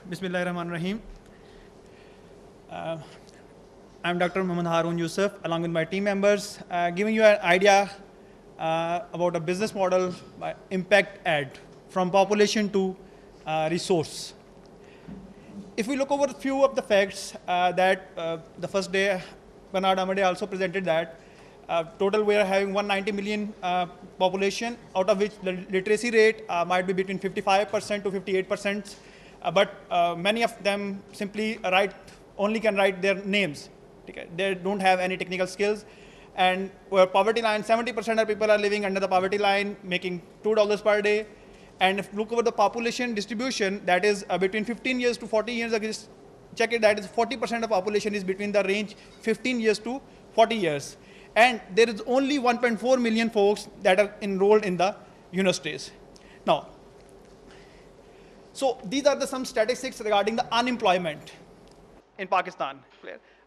Bismillahirrahmanirrahim. I'm Dr. Muhammad Harun Yusuf, along with my team members, giving you an idea about a business model by impact add from population to resource. If we look over a few of the facts that the first day, Bernard Amade also presented that total we are having 190 million population, out of which the literacy rate might be between 55% to 58%. But many of them simply only can write their names. Okay? They don't have any technical skills. And where poverty line, 70% of people are living under the poverty line, making $2 per day. And if you look over the population distribution, that is between 15 years to 40 years, check it, that is 40% of population is between the range 15 years to 40 years. And there is only 1.4 million folks that are enrolled in the universities. Now, so these are some statistics regarding the unemployment in Pakistan.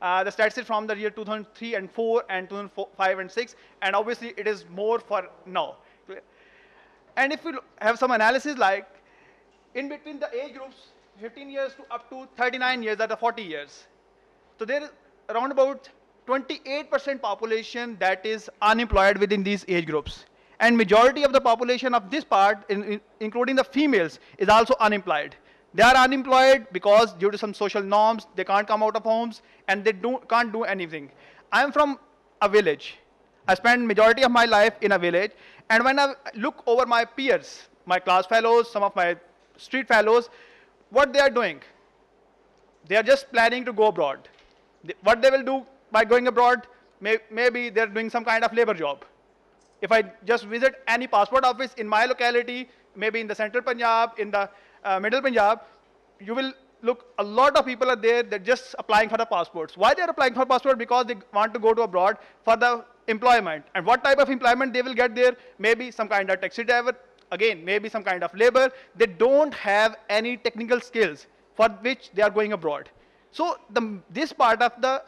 The statistics from the year 2003 and 4 and 2005 and 6, and obviously it is more for now. And if we have some analysis like in between the age groups, 15 years to up to 39 years, that are 40 years. So there is around about 28% population that is unemployed within these age groups. And majority of the population of this part, including the females, is also unemployed. They are unemployed because due to some social norms, they can't come out of homes and they can't do anything. I'm from a village. I spent majority of my life in a village. And when I look over my peers, my class fellows, some of my street fellows, what they are doing? They are just planning to go abroad. What they will do by going abroad, maybe they're doing some kind of labor job. If I just visit any passport office in my locality, maybe in the central Punjab, in the middle Punjab, you will look, a lot of people are there, they're just applying for the passports. Why they're applying for passport? Because they want to go to abroad for the employment. And what type of employment they will get there? Maybe some kind of taxi driver, again, maybe some kind of labor. They don't have any technical skills for which they are going abroad. So this part of the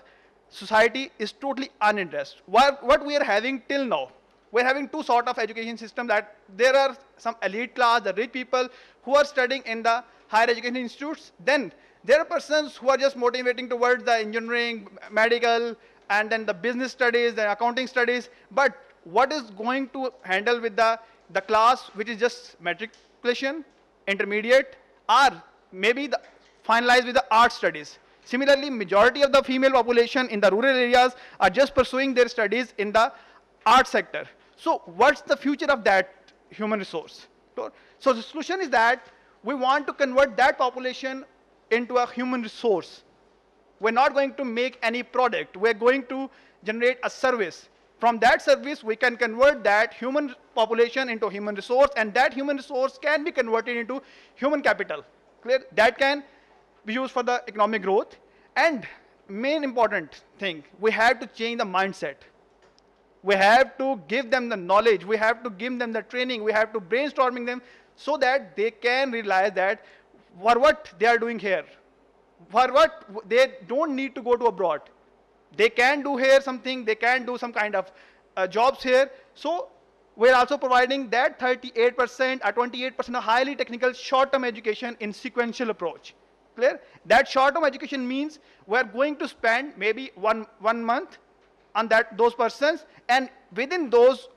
society is totally uninterested. What we are having till now, we're having two sort of education system, that there are some elite class, the rich people who are studying in the higher education institutes. Then there are persons who are just motivating towards the engineering, medical, and then the business studies, the accounting studies. But what is going to handle with the class which is just matriculation, intermediate, or maybe finalized with the art studies? Similarly, majority of the female population in the rural areas are just pursuing their studies in the art sector. So what's the future of that human resource? So the solution is that we want to convert that population into a human resource. We're not going to make any product. We're going to generate a service. From that service, we can convert that human population into human resource, and that human resource can be converted into human capital. Clear? That can be used for the economic growth. And main important thing, we have to change the mindset. We have to give them the knowledge. We have to give them the training. We have to brainstorming them so that they can realize that for what they are doing here, for what they don't need to go to abroad. They can do here something. They can do some kind of jobs here. So we're also providing that 38% or 28% of highly technical short-term education in sequential approach. Clear? That short-term education means we're going to spend maybe one month on those persons, and within those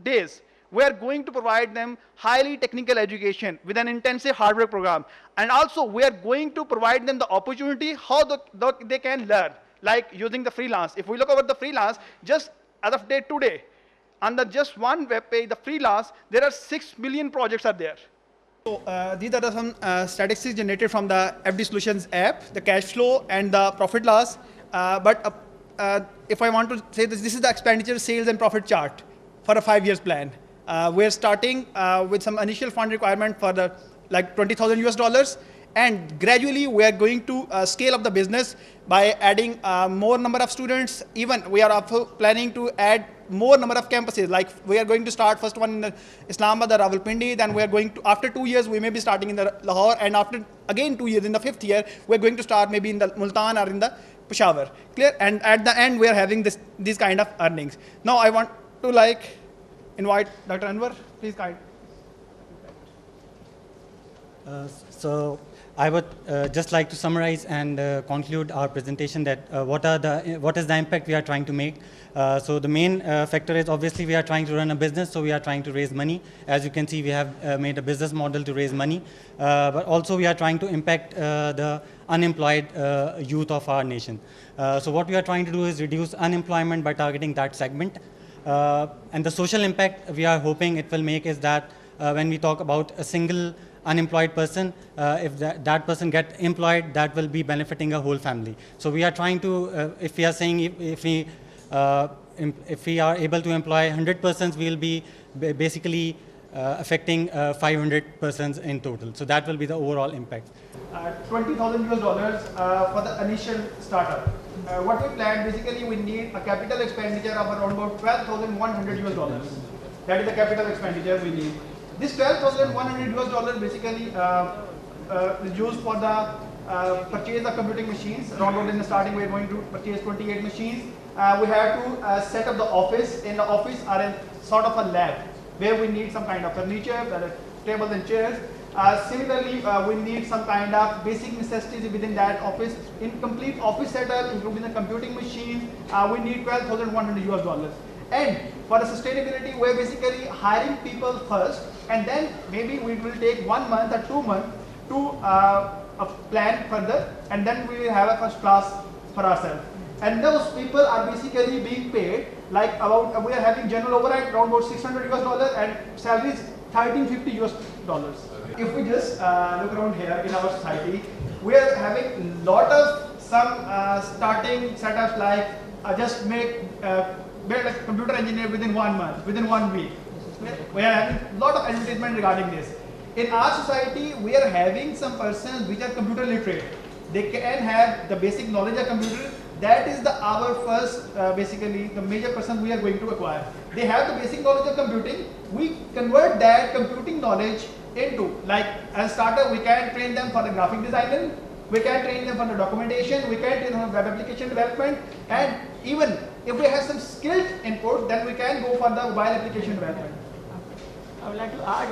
days, we are going to provide them highly technical education with an intensive hardware program. And also, we are going to provide them the opportunity how they can learn, like using the freelance. If we look over the freelance, just as of today, on just one web page, the freelance, there are 6 million projects are there. So these are some statistics generated from the FD Solutions app, the cash flow and the profit loss. If I want to say this is the expenditure, sales, and profit chart for a 5 years plan. We're starting with some initial fund requirement for the like $20,000 US, and gradually we are going to scale up the business by adding more number of students. Even we are also planning to add more number of campuses. Like we are going to start first one in the Islamabad, Rawalpindi. Then we are going to, after 2 years, we may be starting in the Lahore, and after again 2 years, in the 5th year, we are going to start maybe in the Multan or in the Peshawar. Clear? And at the end, we are having these kind of earnings. Now I want to invite Dr. Anwar. Please guide. So I would just like to summarize and conclude our presentation that what is the impact we are trying to make. So the main factor is obviously we are trying to run a business, so we are trying to raise money. As you can see, we have made a business model to raise money, but also we are trying to impact the unemployed youth of our nation. So what we are trying to do is reduce unemployment by targeting that segment. And the social impact we are hoping it will make is that when we talk about a single unemployed person, if that person get employed, that will be benefiting a whole family. So we are trying to, if we are saying if we are able to employ 100 persons, we will be basically affecting 500 persons in total. So that will be the overall impact. $20,000 for the initial startup. What we planned, basically we need a capital expenditure of around about $12,100. That is the capital expenditure we need. This $12,100 basically is used for the purchase of computing machines. Around about in the starting we are going to purchase 28 machines. We have to set up the office. In the office are a sort of a lab where we need some kind of furniture, tables and chairs. Similarly, we need some kind of basic necessities within that office. In complete office setup, including the computing machines, we need $12,100. And for the sustainability, we're basically hiring people first, and then maybe we will take 1 month or 2 months to plan further, and then we will have a first class for ourselves. And those people are basically being paid like about, we are having general overhead around about $600 and salaries $1,350. If we just look around here in our society, we are having a lot of some starting setups like just build a computer engineer within 1 month, within 1 week. We are having a lot of advertisement regarding this. In our society, we are having some persons which are computer literate. They can have the basic knowledge of computer. That is our first, basically, the major person we are going to acquire. They have the basic knowledge of computing. We convert that computing knowledge into, like as a starter, we can train them for the graphic designing, we can train them for the documentation, we can train them for web application development, and even if we have some skilled input, then we can go for the mobile application development. I would like to add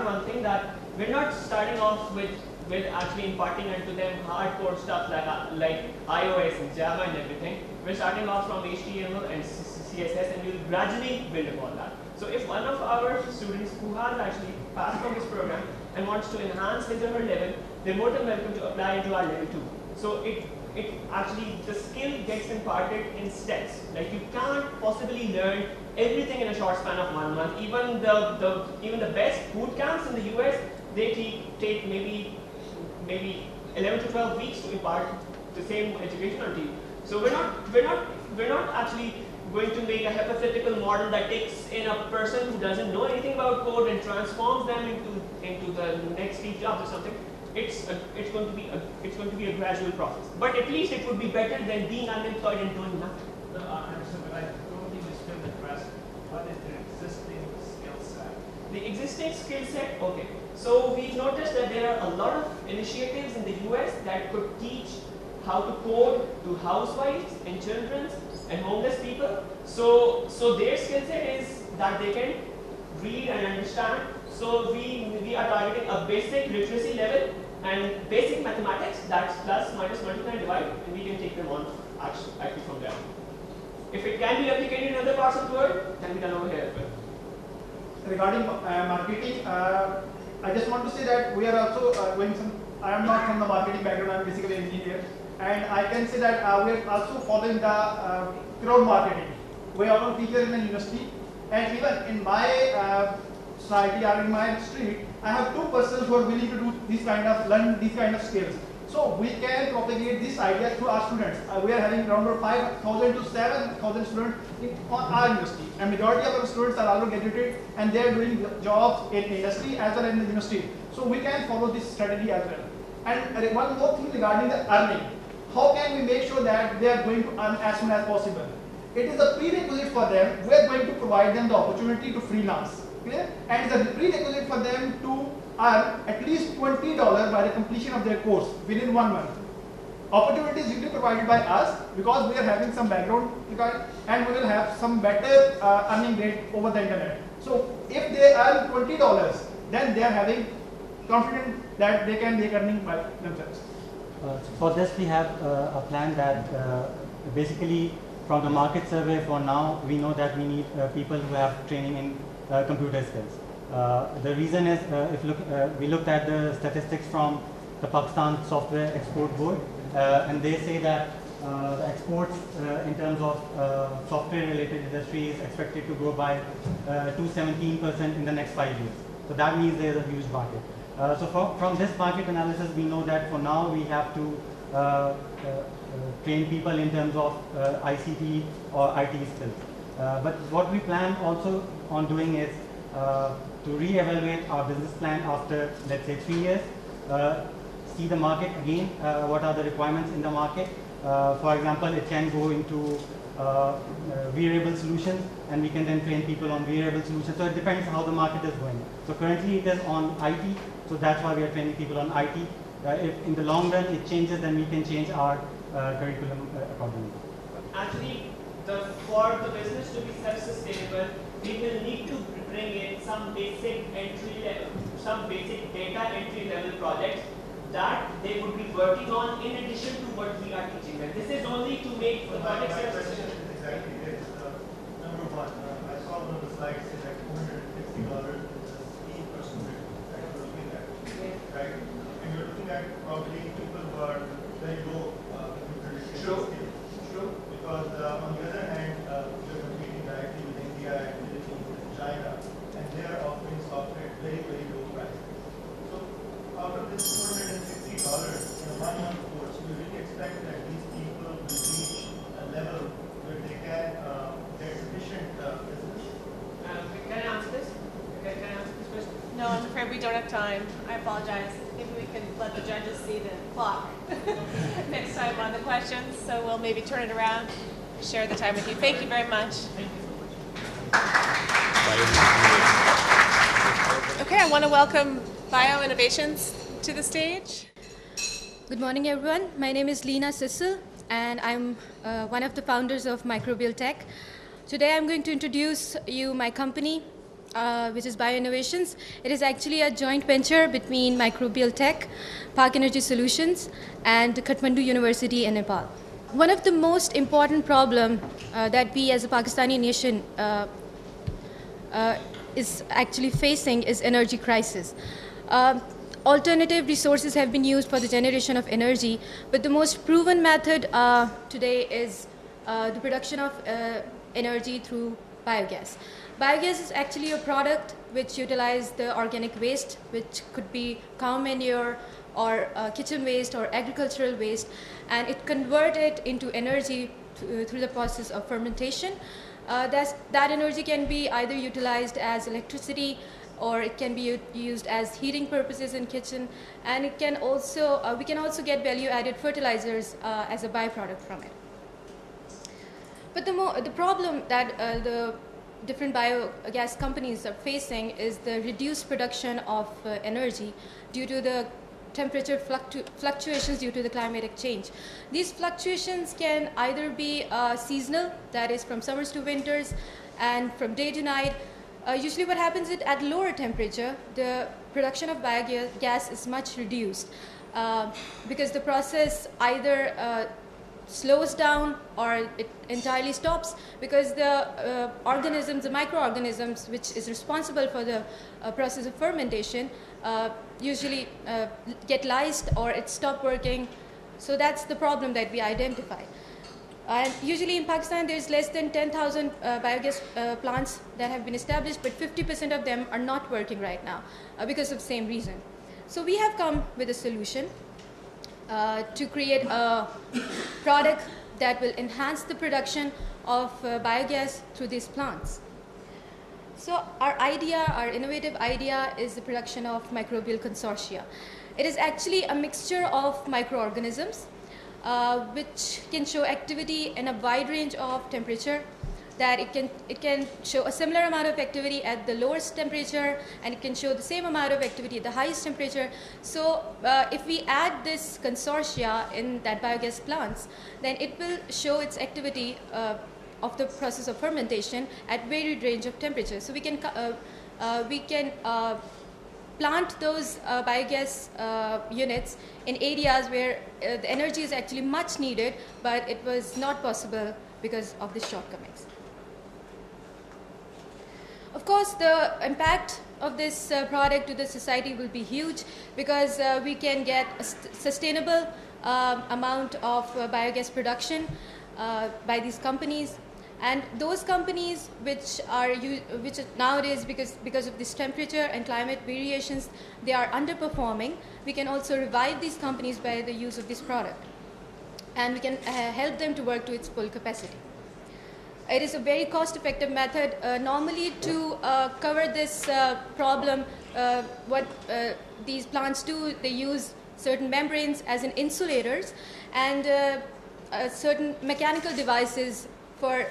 one thing, that we're not starting off with actually imparting into them hardcore stuff like iOS and Java and everything. We're starting off from HTML and CSS, and we'll gradually build upon that. So if one of our students who has actually passed from this program and wants to enhance his or her level, they're more than welcome to apply into our level 2. So it actually, the skill gets imparted in steps. Like you can't possibly learn everything in a short span of 1 month. Even the best boot camps in the US, they take maybe 11 to 12 weeks to impart the same education onto you. So we're not actually going to make a hypothetical model that takes in a person who doesn't know anything about code and transforms them into the next Steve Jobs or something. It's going to be a gradual process. But at least it would be better than being unemployed and doing nothing. No, I understand, but I don't think we still address what is the existing skill set. The existing skill set, okay. So we've noticed that there are a lot of initiatives in the US that could teach how to code to housewives and children and homeless people. So their skill set is that they can read and understand. So we are targeting a basic literacy level and basic mathematics, that's plus, minus, multiply, and divide, and we can take them on actually from there. If it can be replicated in other parts of the world, it can be done over here as well. Regarding marketing, I just want to say that we are also going some, I am not from the marketing background, I am basically an engineer. And I can say that we are also following the crowd marketing. We are all teachers in the university, and even in my society or in my street, I have 2 persons who are willing to do this kind of, learn these kind of skills. So we can propagate this idea to our students. We are having around 5,000 to 7,000 students in our university, and majority of our students are already graduated and they are doing jobs in industry as well as in the university. So we can follow this strategy as well. And one more thing regarding the earning. How can we make sure that they are going to earn as soon as possible? It is a prerequisite for them. We are going to provide them the opportunity to freelance. Clear? And it is a prerequisite for them to earn at least $20 by the completion of their course within 1 month. Opportunities will be provided by us because we are having some background and we will have some better earning rate over the internet. So if they earn $20, then they are having confident that they can make earning by themselves. For this, we have a plan that basically from the market survey for now, we know that we need people who have training in computer skills. The reason is, we looked at the statistics from the Pakistan Software Export Board, and they say that the exports in terms of software-related industry is expected to grow by 217% in the next 5 years. So that means there is a huge market. So from this market analysis, we know that for now we have to train people in terms of ICT or IT skills. But what we plan also on doing is to re-evaluate our business plan after, let's say, 3 years, see the market again, what are the requirements in the market. For example, it can go into wearable solutions, and we can then train people on wearable solutions. So it depends how the market is going. So currently it is on IT, so that's why we are training people on IT. If in the long run it changes, then we can change our curriculum accordingly. Actually, for the business to be self-sustainable, we will need to bring in some basic data entry level projects that they would be working on in addition to what we are teaching them. This is only to make the project self-sustainable. Exactly this. Number one, I saw one of the slides said that $450 is the speed percentage that you're looking at, right? And you're looking at probably people who are very low computer literacy skills. True. Because on the other hand, you're competing directly with India and Philippines and China, and they are offering software at very, very low prices. So out of this $460 in a 1-month course, we really expect that these people will reach a level where they can get sufficient business. Can I answer this? Can I answer this question? No, I'm afraid we don't have time. I apologize. Maybe we can let the judges see the clock next time on the questions. So we'll maybe turn it around, share the time with you. Thank you very much. Okay, I want to welcome Bio Innovations to the stage. Good morning, everyone. My name is Lena Sissel, and I'm one of the founders of Microbial Tech. Today, I'm going to introduce you my company, which is Bio Innovations. It is actually a joint venture between Microbial Tech, Park Energy Solutions, and Kathmandu University in Nepal. One of the most important problems that we as a Pakistani nation is actually facing is energy crisis. Alternative resources have been used for the generation of energy, but the most proven method today is the production of energy through biogas. Biogas is actually a product which utilizes the organic waste, which could be cow manure or kitchen waste or agricultural waste, and it converts it into energy through the process of fermentation. That energy can be either utilized as electricity, or it can be used as heating purposes in kitchen, and it can also we can also get value-added fertilizers as a byproduct from it. But the problem that the different biogas companies are facing is the reduced production of energy due to the temperature fluctuations due to the climatic change. These fluctuations can either be seasonal, that is from summers to winters, and from day to night. Usually what happens is at lower temperature, the production of biogas is much reduced because the process either slows down or it entirely stops because the organisms, the microorganisms, which is responsible for the process of fermentation, usually get lysed or it stops working. So that's the problem that we identify. And usually in Pakistan, there's less than 10,000 biogas plants that have been established, but 50% of them are not working right now because of the same reason. So we have come with a solution to create a product that will enhance the production of biogas through these plants. So our innovative idea is the production of microbial consortia. It is actually a mixture of microorganisms which can show activity in a wide range of temperature, that it can show a similar amount of activity at the lowest temperature, and it can show the same amount of activity at the highest temperature. So if we add this consortia in that biogas plants, then it will show its activity of the process of fermentation at varied range of temperatures. So we can plant those biogas units in areas where the energy is actually much needed, but it was not possible because of the shortcomings. Of course, the impact of this product to the society will be huge, because we can get a sustainable amount of biogas production by these companies. And those companies which nowadays, because of this temperature and climate variations, they are underperforming, we can also revive these companies by the use of this product. And we can help them to work to its full capacity. It is a very cost-effective method. Normally, to cover this problem, what these plants do, they use certain membranes as in insulators, and certain mechanical devices for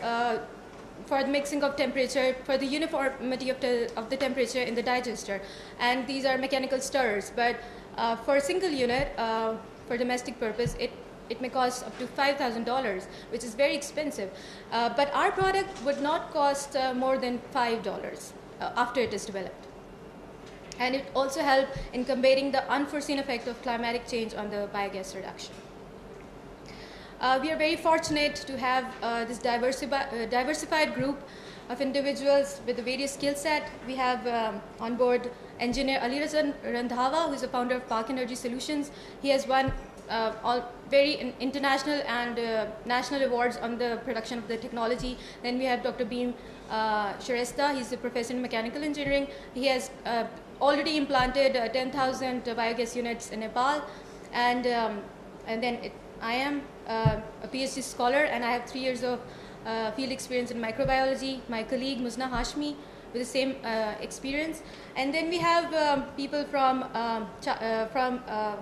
the mixing of temperature, for the uniformity of the temperature in the digester. And these are mechanical stirrers. But for a single unit, for domestic purpose, it may cost up to $5,000, which is very expensive. But our product would not cost more than $5 after it is developed. And it also helps in combating the unforeseen effect of climatic change on the biogas reduction. We are very fortunate to have this diversified group of individuals with a various skill set. We have on board engineer Alirazan Randhawa, who is the founder of Park Energy Solutions. He has won all very international and national awards on the production of the technology. Then we have Dr. Beam Shrestha. He's a professor in mechanical engineering. He has already implanted 10,000 biogas units in Nepal. And then I am a PhD scholar, and I have 3 years of field experience in microbiology. My colleague Muzna Hashmi with the same experience. And then we have people from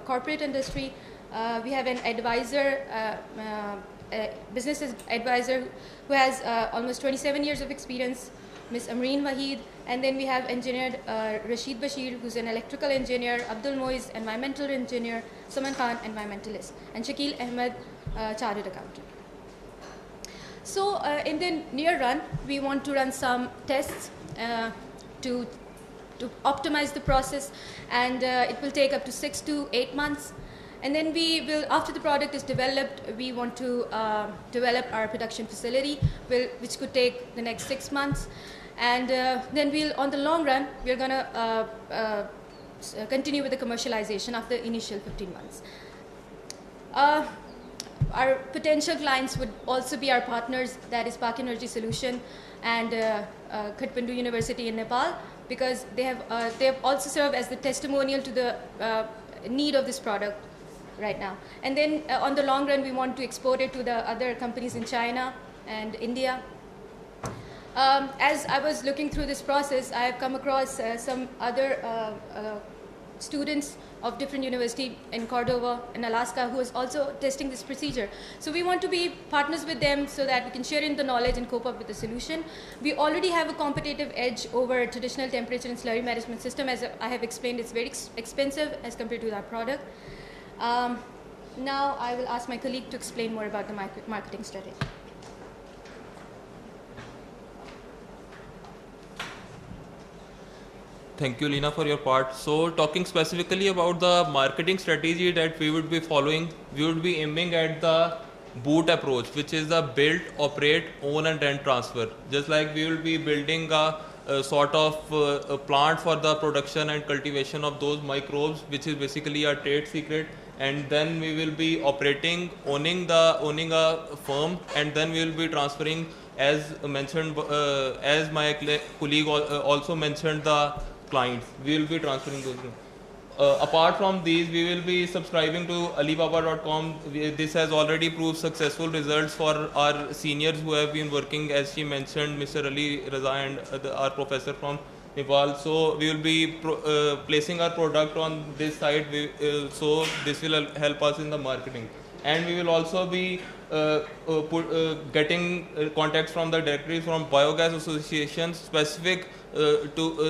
corporate industry. We have an advisor, business advisor, who has almost 27 years of experience, Ms. Amreen Waheed. And then we have engineer Rashid Bashir, who's an electrical engineer, Abdul Moiz, environmental engineer, Saman Khan, environmentalist, and Shakil Ahmed, chartered accountant. So in the near run, we want to run some tests to optimize the process, and it will take up to 6 to 8 months. And then we will, after the product is developed, we want to develop our production facility, which could take the next 6 months. And then we'll, on the long run, we're going to continue with the commercialization after the initial 15 months. Our potential clients would also be our partners, that is Park Energy Solution and Khatmandu University in Nepal, because they have also served as the testimonial to the need of this product right now. And then on the long run, we want to export it to the other companies in China and India. As I was looking through this process, I have come across some other students of different university in Cordova in Alaska who is also testing this procedure. So we want to be partners with them so that we can share in the knowledge and cope up with the solution. We already have a competitive edge over traditional temperature and slurry management system. As I have explained, it's very expensive as compared to our product. Now I will ask my colleague to explain more about the marketing strategy. Thank you, Lina, for your part. So talking specifically about the marketing strategy that we would be following, we would be aiming at the boot approach, which is the build, operate, own and then transfer. Just like we will be building a sort of a plant for the production and cultivation of those microbes, which is basically a trade secret. And then we will be operating, owning a firm, and then we will be transferring, as mentioned, as my colleague also mentioned, the clients. We will be transferring those. Apart from these, we will be subscribing to Alibaba.com. This has already proved successful results for our seniors who have been working, as she mentioned, Mr. Ali Raza and our professor from Nepal. So we will be placing our product on this site. So this will help us in the marketing. And we will also be getting contacts from the directories from biogas associations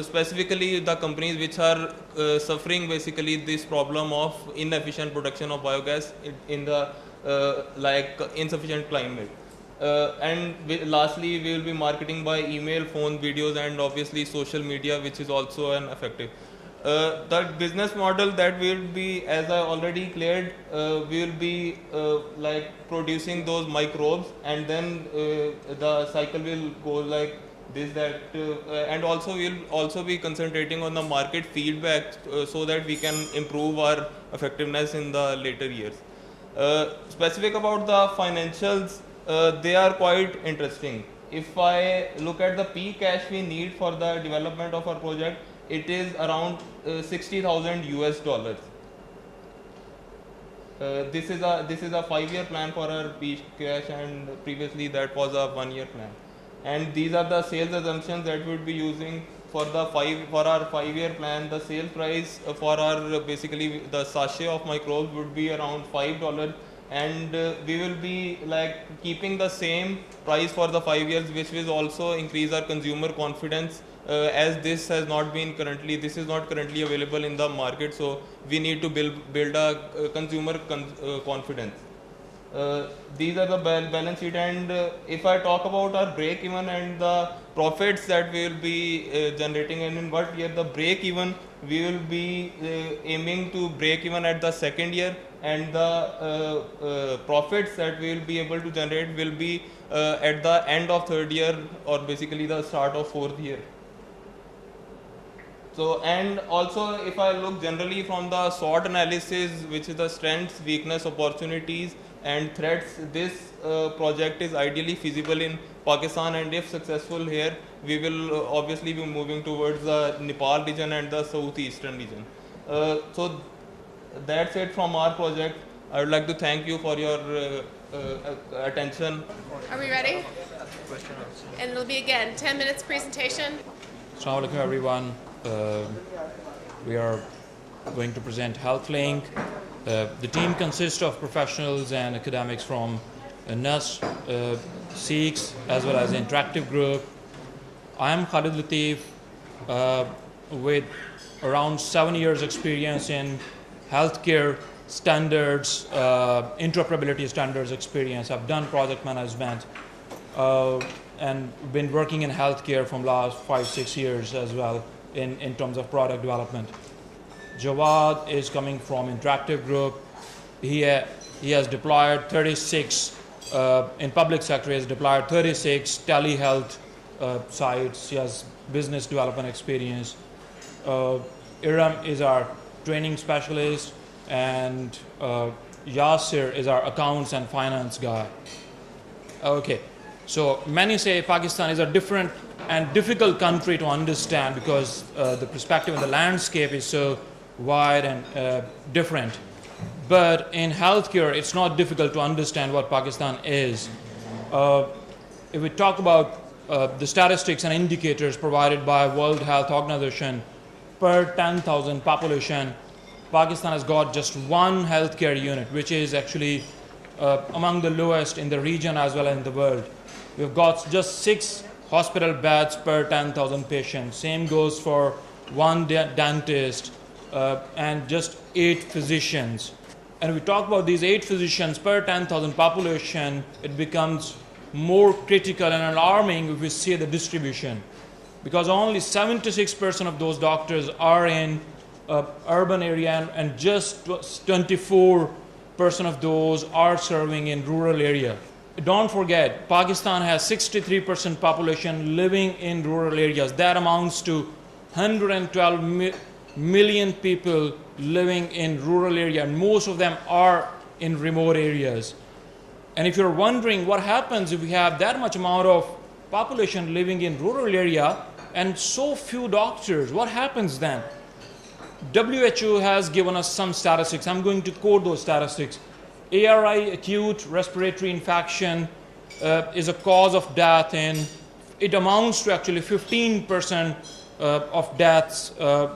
specifically the companies which are suffering basically this problem of inefficient production of biogas in the insufficient climate. And lastly, we will be marketing by email, phone, videos, and obviously social media, which is also an effective. The business model that will be, as I already cleared, we will be like producing those microbes, and then the cycle will go like this, that, and also we'll also be concentrating on the market feedback so that we can improve our effectiveness in the later years. Specific about the financials, they are quite interesting. If I look at the peak cash we need for the development of our project, it is around 60,000 US dollars. This is a 5-year plan for our peak cash, and previously that was a 1-year plan. And these are the sales assumptions that we would be using for our 5-year plan. The sales price for our basically the sachet of microbes would be around $5, and we will be like keeping the same price for the 5 years, which will also increase our consumer confidence, as this is not currently available in the market, so we need to build a consumer confidence. These are the balance sheet, and if I talk about our break even and the profits that we will be generating, and in what year the break even, we will be aiming to break even at the 2nd year, and the profits that we will be able to generate will be at the end of 3rd year, or basically the start of 4th year. So, and also if I look generally from the SWOT analysis, which is the strengths, weakness, opportunities and threats, this project is ideally feasible in Pakistan, and if successful here, we will obviously be moving towards the Nepal region and the southeastern region. So that's it from our project. I would like to thank you for your attention. Are we ready? And it'll be again 10 minutes presentation. Assalamu alaikum everyone. We are going to present HealthLink. The team consists of professionals and academics from NUS, SEEKS, as well as the interactive group. I am Khalid Latif, with around 7 years experience in healthcare standards, interoperability standards experience. I've done project management and been working in healthcare from last 5-6 years as well in terms of product development. Jawad is coming from interactive group. He has deployed 36 in public sector. He has deployed 36 telehealth sites. He has business development experience. Iram is our training specialist, and Yasir is our accounts and finance guy. Okay, so many say Pakistan is a different and difficult country to understand because the perspective and the landscape is so wide and different. But in healthcare, it's not difficult to understand what Pakistan is. If we talk about the statistics and indicators provided by World Health Organization, per 10,000 population, Pakistan has got just one healthcare unit, which is actually among the lowest in the region as well as in the world. We've got just 6 hospital beds per 10,000 patients. Same goes for one dentist and just 8 physicians. And we talk about these 8 physicians per 10,000 population, it becomes more critical and alarming if we see the distribution, because only 76% of those doctors are in urban area, and just 24% of those are serving in rural area. Don't forget, Pakistan has 63% population living in rural areas. That amounts to 112 million people living in rural area, and most of them are in remote areas. And if you're wondering what happens if we have that much amount of population living in rural area and so few doctors, what happens then? WHO has given us some statistics. I'm going to quote those statistics. ARI, acute respiratory infection, is a cause of death, and it amounts to actually 15% of deaths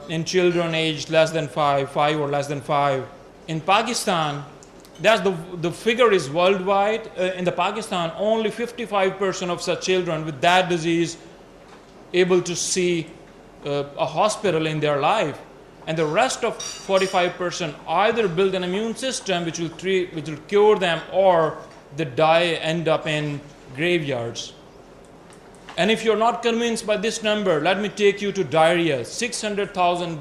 in children aged less than 5 or less than 5. In Pakistan, that's the figure is worldwide. In the Pakistan, only 55% of such children with that disease able to see a hospital in their life. And the rest of 45% either build an immune system which will cure them, or they die, end up in graveyards. And if you're not convinced by this number, let me take you to diarrhea. 600,000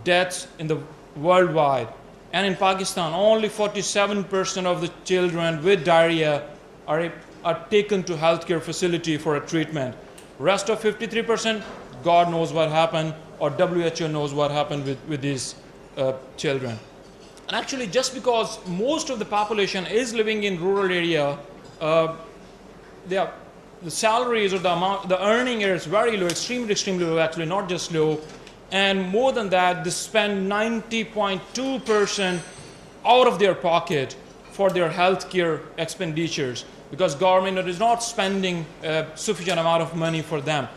deaths in the worldwide. And in Pakistan, only 47% of the children with diarrhea are taken to healthcare facility for a treatment. Rest of 53%, God knows what happened, or WHO knows what happened with these children. And actually, just because most of the population is living in rural area, the salaries or the amount, the earning is very low, extremely low, actually, not just low. And more than that, they spend 90.2% out of their pocket for their healthcare expenditures, because government is not spending sufficient amount of money for them.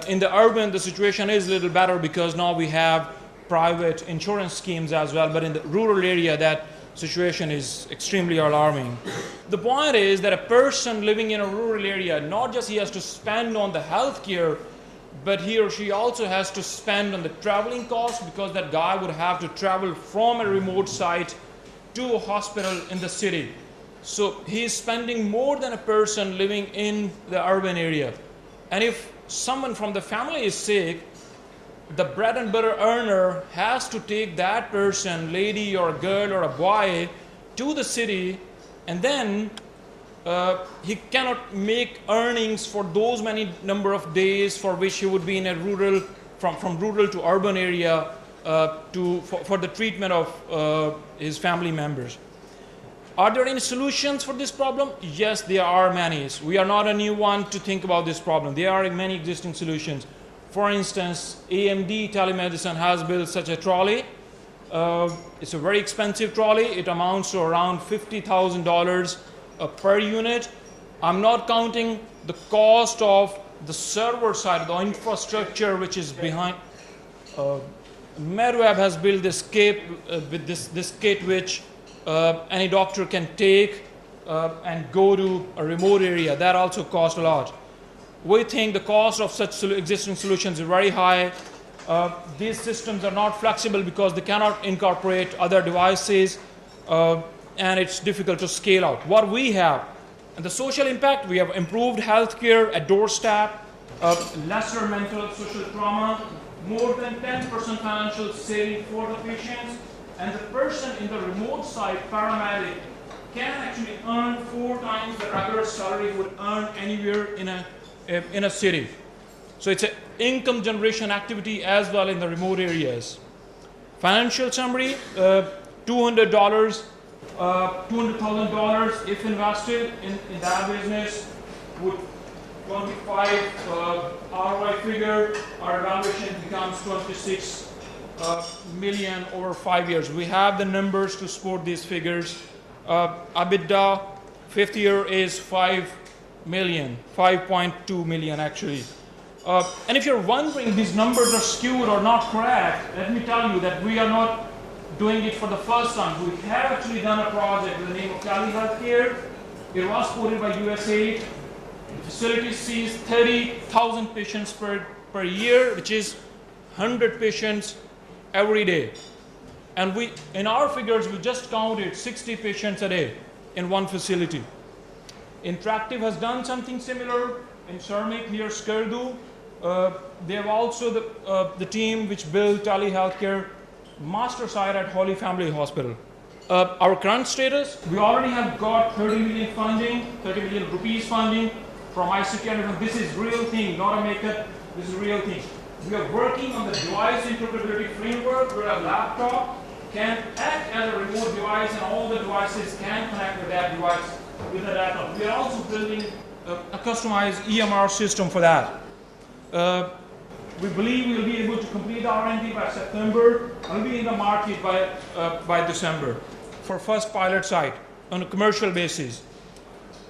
In the urban, the situation is a little better because now we have private insurance schemes as well, but in the rural area, that situation is extremely alarming. The point is that a person living in a rural area, not just he has to spend on the healthcare, but he or she also has to spend on the traveling costs, because that guy would have to travel from a remote site to a hospital in the city. So he is spending more than a person living in the urban area. And if someone from the family is sick, the bread and butter earner has to take that person, lady or a girl or a boy, to the city, and then he cannot make earnings for those many number of days for which he would be in a rural, from rural to urban area for the treatment of his family members. Are there any solutions for this problem? Yes, there are many. We are not a new one to think about this problem. There are many existing solutions. For instance, AMD Telemedicine has built such a trolley. It's a very expensive trolley. It amounts to around $50,000 per unit. I'm not counting the cost of the server side, the infrastructure which is behind. MedWeb has built this kit with this kit which any doctor can take and go to a remote area. That also costs a lot. We think the cost of such existing solutions is very high. These systems are not flexible because they cannot incorporate other devices, and it's difficult to scale out. What we have, and the social impact, we have improved healthcare at doorstep, lesser mental social trauma, more than 10% financial saving for the patients, and the person in the remote site, paramedic, can actually earn 4 times the regular salary would earn anywhere in a city. So it's an income generation activity as well in the remote areas. Financial summary, $200,000 if invested in that business would 25 ROI figure, our valuation becomes 26 million over 5 years. We have the numbers to support these figures. EBITDA, 5th year is 5 million, 5.2 million actually. And if you're wondering these numbers are skewed or not correct, let me tell you that we are not doing it for the first time. We have actually done a project with the name of Telehealthcare. It was supported by USAID. The facility sees 30,000 patients per year, which is 100 patients every day. And in our figures, we just counted 60 patients a day in one facility. Interactive has done something similar in Sharmik near Skardu. They have also the team which built telehealthcare master site at Holy Family Hospital. Our current status, we already have got 30 million funding, 30 million rupees funding from ICT. This is real thing, not a makeup, this is real thing. We are working on the device interoperability framework where a laptop can act as a remote device and all the devices can connect with that device with a laptop. We are also building a customized EMR system for that. We believe we will be able to complete R&D by September and be in the market by December for first pilot site on a commercial basis.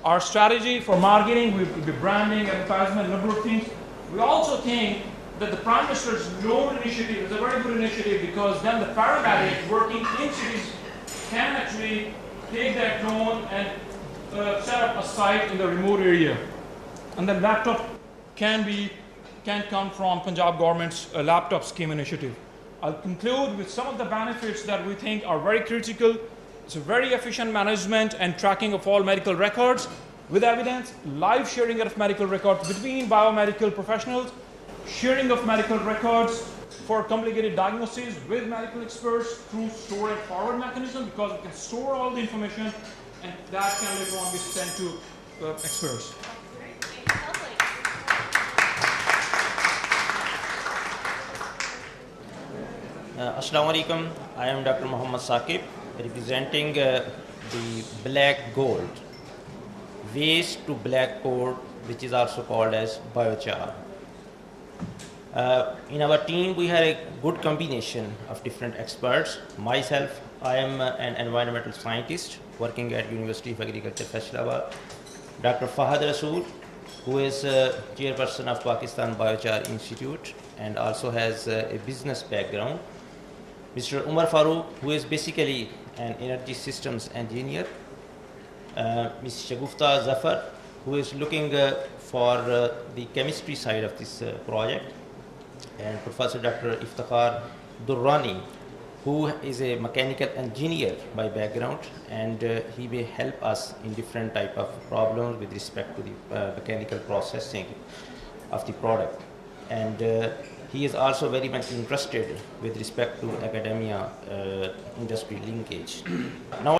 Our strategy for marketing will be branding, advertisement, a number of things. We also think that the Prime Minister's loan initiative is a very good initiative because then the paramedics working in cities can actually take that loan and set up a site in the remote area. And the laptop can come from Punjab government's laptop scheme initiative. I'll conclude with some of the benefits that we think are very critical. It's a very efficient management and tracking of all medical records with evidence, live sharing of medical records between biomedical professionals, sharing of medical records for complicated diagnoses with medical experts through store and forward mechanism, because we can store all the information and that can later on be sent to experts. Assalamu alaikum. I am Dr. Muhammad Saqib, representing the black gold, waste to black gold, which is also called as biochar. In our team, we had a good combination of different experts. Myself, I am an environmental scientist working at University of Agriculture, Faisal. Dr. Fahad Rasool, who is chairperson of Pakistan Biochar Institute and also has a business background. Mr. Umar Farooq, who is basically an energy systems engineer. Ms. Shagufta Zafar, who is looking for the chemistry side of this project. And Professor Dr. Iftikhar Durrani, who is a mechanical engineer by background, and he may help us in different type of problems with respect to the mechanical processing of the product. And he is also very much interested with respect to academia industry linkage. Now